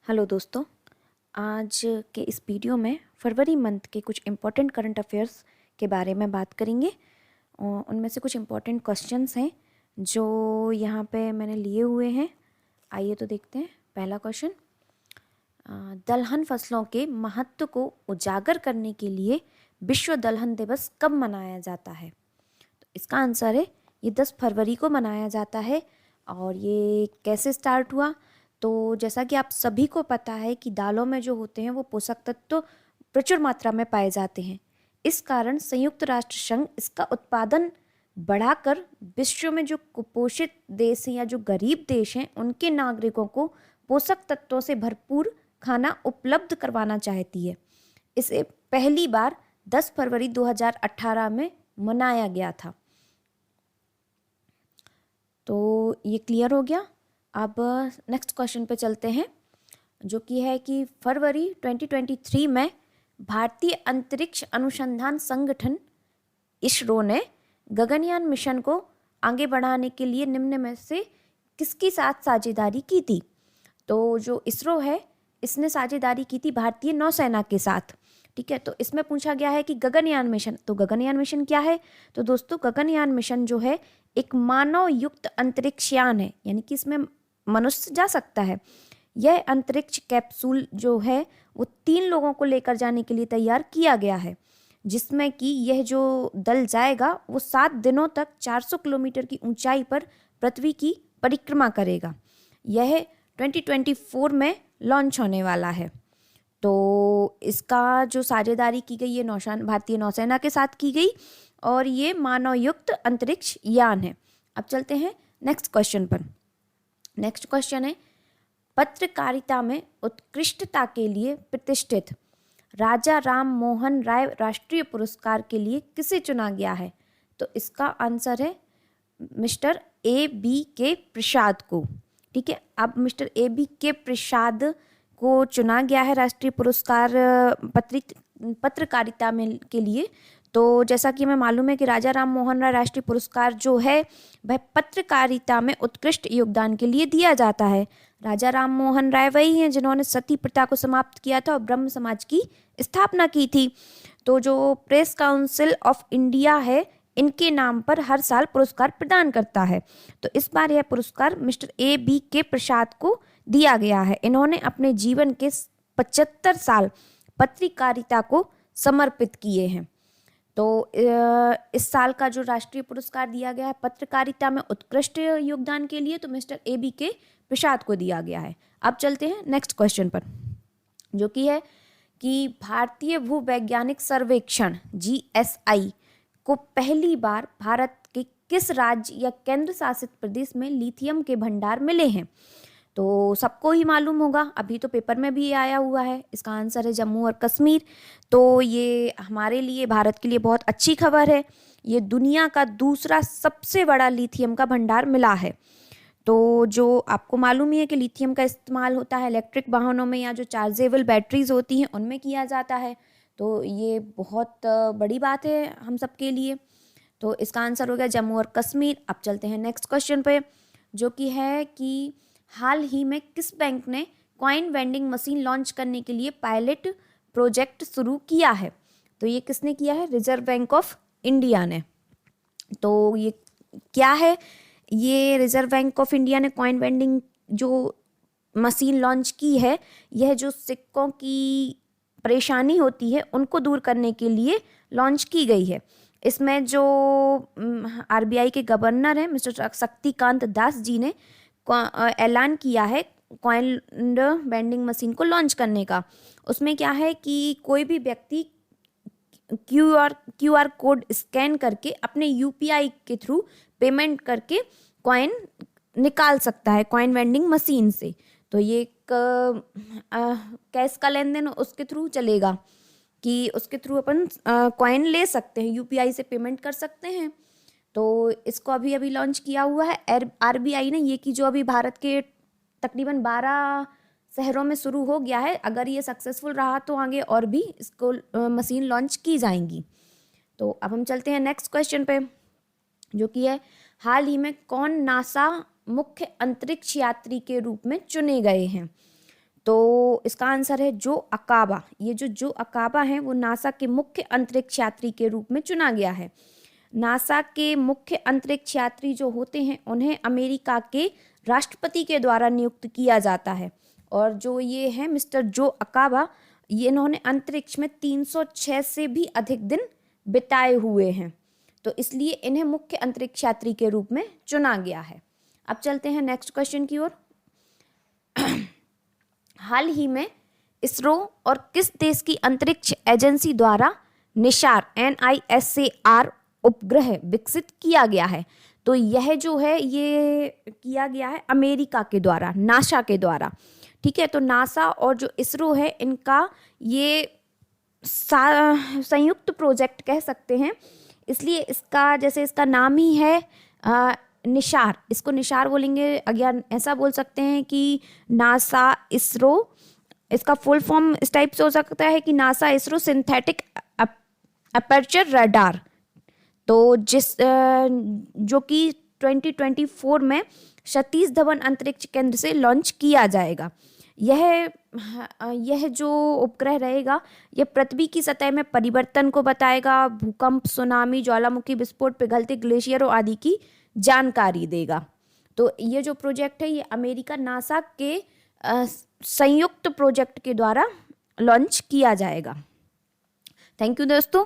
Hello दोस्तों, आज के इस वीडियो में फरवरी मंथ के कुछ इम्पोर्टेंट करंट अफेयर्स के बारे में बात करेंगे। और उनमें से कुछ इम्पोर्टेंट क्वेश्चंस हैं जो यहाँ पे मैंने लिए हुए हैं। आइए तो देखते हैं। पहला क्वेश्चन, दलहन फसलों के महत्व को उजागर करने के लिए विश्व दलहन दिवस कब मनाया जाता है? तो इसका आंसर है ये 10 फरवरी को मनाया जाता है। और ये कैसे स्टार्ट हुआ? तो जैसा कि आप सभी को पता है कि दालों में जो होते हैं वो पोषक तत्व तो प्रचुर मात्रा में पाए जाते हैं। इस कारण संयुक्त राष्ट्र संघ इसका उत्पादन बढ़ाकर विश्व में जो कुपोषित देश हैं या जो गरीब देश हैं उनके नागरिकों को पोषक तत्वों से भरपूर खाना उपलब्ध करवाना चाहती है। इसे पहली बार 10 फरवरी 2018 में मनाया गया था। तो ये क्लियर हो गया। अब नेक्स्ट क्वेश्चन पे चलते हैं, जो कि है कि फरवरी 2023 में भारतीय अंतरिक्ष अनुसंधान संगठन इसरो ने गगनयान मिशन को आगे बढ़ाने के लिए निम्न में से किसके साथ साझेदारी की थी? तो जो इसरो है इसने साझेदारी की थी भारतीय नौसेना के साथ। ठीक है, तो इसमें पूछा गया है कि गगनयान मिशन, तो गगनयान मिशन क्या है? तो दोस्तों गगनयान मिशन जो है एक मानव युक्त अंतरिक्ष यान है, यानी कि इसमें मनुष्य जा सकता है। यह अंतरिक्ष कैप्सूल जो है वो 3 लोगों को लेकर जाने के लिए तैयार किया गया है, जिसमें कि यह जो दल जाएगा वो 7 दिनों तक 400 किलोमीटर की ऊंचाई पर पृथ्वी की परिक्रमा करेगा। यह 2024 में लॉन्च होने वाला है। तो इसका जो साझेदारी की गई ये भारतीय नौसेना के साथ की गई और ये मानव युक्त अंतरिक्ष यान है। अब चलते हैं नेक्स्ट क्वेश्चन पर। नेक्स्ट क्वेश्चन है, पत्रकारिता में उत्कृष्टता के लिए प्रतिष्ठित राजा राम मोहन राय राष्ट्रीय पुरस्कार के लिए किसे चुना गया है? तो इसका आंसर है मिस्टर A.B.K. प्रसाद को। ठीक है, अब मिस्टर A.B.K. प्रसाद को चुना गया है राष्ट्रीय पुरस्कार पत्रकारिता में के लिए। तो जैसा कि हमें मालूम है कि राजा राम मोहन राय राष्ट्रीय पुरस्कार जो है वह पत्रकारिता में उत्कृष्ट योगदान के लिए दिया जाता है। राजा राम मोहन राय वही हैं जिन्होंने सती प्रथा को समाप्त किया था और ब्रह्म समाज की स्थापना की थी। तो जो प्रेस काउंसिल ऑफ इंडिया है इनके नाम पर हर साल पुरस्कार प्रदान करता है। तो इस बार यह पुरस्कार मिस्टर A.B.K. प्रसाद को दिया गया है। इन्होंने अपने जीवन के 75 साल पत्रकारिता को समर्पित किए हैं। तो इस साल का जो राष्ट्रीय पुरस्कार दिया गया है पत्रकारिता में उत्कृष्ट योगदान के लिए, तो मिस्टर A.B.K. प्रसाद को दिया गया है। अब चलते हैं नेक्स्ट क्वेश्चन पर, जो कि है कि भारतीय भूवैज्ञानिक सर्वेक्षण GSI को पहली बार भारत के किस राज्य या केंद्र शासित प्रदेश में लिथियम के भंडार मिले हैं? तो सबको ही मालूम होगा, अभी तो पेपर में भी आया हुआ है। इसका आंसर है जम्मू और कश्मीर। तो ये हमारे लिए, भारत के लिए बहुत अच्छी खबर है। ये दुनिया का दूसरा सबसे बड़ा लिथियम का भंडार मिला है। तो जो आपको मालूम ही है कि लिथियम का इस्तेमाल होता है इलेक्ट्रिक वाहनों में या जो चार्जेबल बैटरीज होती हैं उनमें किया जाता है। तो ये बहुत बड़ी बात है हम सब के लिए। तो इसका आंसर हो गया जम्मू और कश्मीर। अब चलते हैं नेक्स्ट क्वेश्चन पे, जो कि है कि हाल ही में किस बैंक ने कॉइन वेंडिंग मशीन लॉन्च करने के लिए पायलट प्रोजेक्ट शुरू किया है? तो ये किसने किया है? रिजर्व बैंक ऑफ इंडिया ने। तो ये क्या है? ये रिजर्व बैंक ऑफ इंडिया ने कॉइन वेंडिंग जो मशीन लॉन्च की है, यह जो सिक्कों की परेशानी होती है उनको दूर करने के लिए लॉन्च की गई है। इसमें जो RBI के गवर्नर हैं मिस्टर शक्तिकांत दास जी ने ऐलान किया है कॉइन वेंडिंग मशीन को लॉन्च करने का। उसमें क्या है कि कोई भी व्यक्ति QR कोड स्कैन करके अपने UPI के थ्रू पेमेंट करके कॉइन निकाल सकता है कॉइन वेंडिंग मशीन से। तो ये कैश का लेन देन उसके थ्रू चलेगा कि उसके थ्रू अपन कॉइन ले सकते हैं, UPI से पेमेंट कर सकते हैं। तो इसको अभी अभी लॉन्च किया हुआ है RBI ने, ये कि जो अभी भारत के तकरीबन 12 शहरों में शुरू हो गया है। अगर ये सक्सेसफुल रहा तो आगे और भी इसको मशीन लॉन्च की जाएंगी। तो अब हम चलते हैं नेक्स्ट क्वेश्चन पे, जो कि है हाल ही में कौन नासा मुख्य अंतरिक्ष यात्री के रूप में चुने गए हैं? तो इसका आंसर है जो अकाबा। ये जो अकाबा है वो नासा के मुख्य अंतरिक्ष यात्री के रूप में चुना गया है। नासा के मुख्य अंतरिक्ष यात्री जो होते हैं उन्हें अमेरिका के राष्ट्रपति के द्वारा नियुक्त किया जाता है। और जो ये है मिस्टर जो अकाबा, ये इन्होंने अंतरिक्ष में 306 से भी अधिक दिन बिताए हुए हैं, तो इसलिए इन्हें मुख्य अंतरिक्ष यात्री के रूप में चुना गया है। अब चलते हैं नेक्स्ट क्वेश्चन की ओर। हाल ही में इसरो और किस देश की अंतरिक्ष एजेंसी द्वारा निशार NISAR उपग्रह विकसित किया गया है? तो यह जो है ये किया गया है अमेरिका के द्वारा, नासा के द्वारा। ठीक है, तो नासा और जो इसरो है इनका ये संयुक्त प्रोजेक्ट कह सकते हैं, इसलिए इसका जैसे इसका नाम ही है निशार, इसको निशार बोलेंगे, अज्ञान ऐसा बोल सकते हैं कि नासा इसरो। इसका फुल फॉर्म इस टाइप से हो सकता है कि NASA ISRO synthetic aperture radar, तो जो कि 2024 में सतीश धवन अंतरिक्ष केंद्र से लॉन्च किया जाएगा। यह जो उपग्रह रहेगा यह पृथ्वी की सतह में परिवर्तन को बताएगा, भूकंप, सुनामी, ज्वालामुखी विस्फोट, पिघलते ग्लेशियरों आदि की जानकारी देगा। तो ये जो प्रोजेक्ट है ये अमेरिका नासा के संयुक्त प्रोजेक्ट के द्वारा लॉन्च किया जाएगा। थैंक यू दोस्तों।